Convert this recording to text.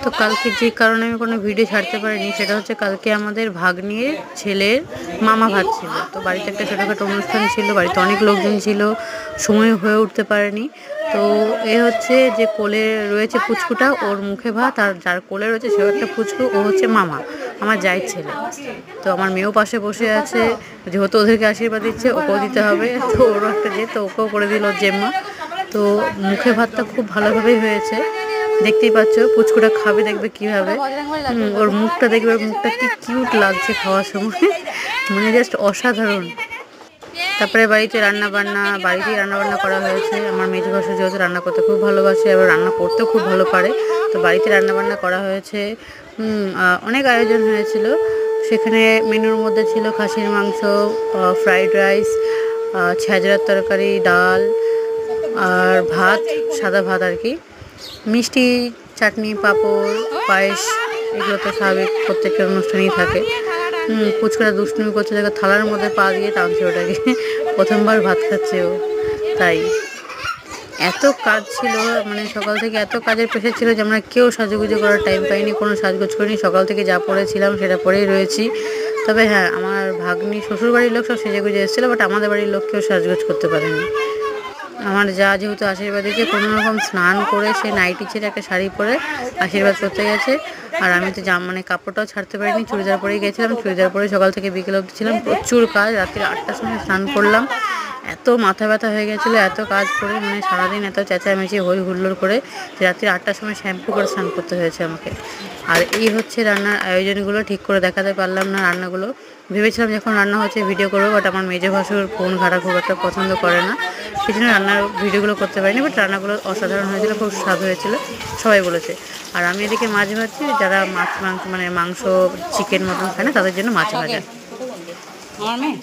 তো কালকে যে কারণে আমি কোনো ভিডিও ছাড়তে পারিনি সেটা হচ্ছে কালকে আমাদের ভাগ্নির ছেলের মামা ভাত ছিল। তো বাড়িতে একটা ছোটোখাটো অনুষ্ঠান ছিল, বাড়িতে অনেক লোকজন ছিল, সময় হয়ে উঠতে পারেনি। তো এ হচ্ছে যে কোলে রয়েছে পুচকুটা, ওর মুখে ভাত, আর যার কোলে রয়েছে সেও একটা পুচকু, ও হচ্ছে মামা, আমার জায়ের ছেলে। তো আমার মেয়েও পাশে বসে আছে, যেহেতু ওদেরকে আশীর্বাদ দিচ্ছে ওকেও দিতে হবে, তো ওরও একটা তো ওকেও করে দিল জেম্মা। তো মুখে ভাতটা খুব ভালোভাবেই হয়েছে, দেখতেই পাচ্ছ। পুচকুটা খাবে, দেখবে কিভাবে, ওর মুখটা দেখবে, ওর মুখটা কি কিউট লাগছে খাওয়ার সময়, মানে জাস্ট অসাধারণ। তারপরে বাড়িতেই রান্না বান্না করা হয়েছে। আমার মেজো ভাসুর যেহেতু রান্না করতে খুব ভালোবাসে, আবার রান্না করতেও খুব ভালো পারে, তো বাড়িতে রান্না বান্না করা হয়েছে। অনেক আয়োজন হয়েছিল। সেখানে মেনুর মধ্যে ছিল খাসির মাংস, ফ্রাইড রাইস, ছেঁচড়ার তরকারি, ডাল আর ভাত, সাদা ভাত আর কি, মিষ্টি, চাটনি, পাঁপড়, পায়েস, এগুলো তো স্বাভাবিক প্রত্যেকটা অনুষ্ঠানেই থাকে। পুচকুটা দুষ্টুমি করছে, দেখো থালার মধ্যে পা দিয়ে টানছে ওটাকে, প্রথমবার ভাত খাচ্ছে ও। তাই এত কাজ ছিল, মানে সকাল থেকে এত কাজের প্রেশার ছিল যে আমরা কেউ সাজুগুজু করার টাইম পাইনি, কোনো সাজগোজ করিনি। সকাল থেকে যা পড়েছিলাম সেটা পরেই রয়েছি। তবে হ্যাঁ, আমার ভাগ্নি শ্বশুর বাড়ির লোক সব সেজে গুজে এসেছিলো, বাট আমাদের বাড়ির লোক কেউ সাজগোজ করতে পারেনি। আমার যা যেহেতু আশীর্বাদ দিয়েছে, কোনো রকম স্নান করে সে নাইটি ছেড়ে একটা শাড়ি পরে আশীর্বাদ করতে গেছে। আর আমি তো মানে কাপড়টাও ছাড়তে পারিনি, চুড়িদার পরেই গেছিলাম। চুড়িদার পরে সকাল থেকে বিকেল অবধি ছিলাম, প্রচুর কাজ। রাত্রি 8টার সময় স্নান করলাম, এত মাথা ব্যথা হয়ে গেছিলো এত কাজ করে, মানে সারাদিন এত চেঁচামেচি হই হুল্লোড় করে যে রাত্রি 8টার সময় শ্যাম্পু করে স্নান করতে হয়েছে আমাকে। আর এই হচ্ছে রান্নার আয়োজনগুলো, ঠিক করে দেখাতে পারলাম না রান্নাগুলো। ভেবেছিলাম যখন রান্না হচ্ছে ভিডিও করবো, বাট আমার মেজো ভাসুর ফোন ঘাটা খুব একটা পছন্দ করে না, সেই জন্য রান্নার ভিডিওগুলো করতে পারিনি। বাট রান্নাগুলো অসাধারণ হয়েছিল, খুব স্বাদ হয়েছিল, সবাই বলেছে। আর আমি এদিকে মাছ ভাজছি, যারা মাছ মাংস মানে মাংস চিকেন মটন খায় না তাদের জন্য মাছ ভাজা। আমার মেয়ে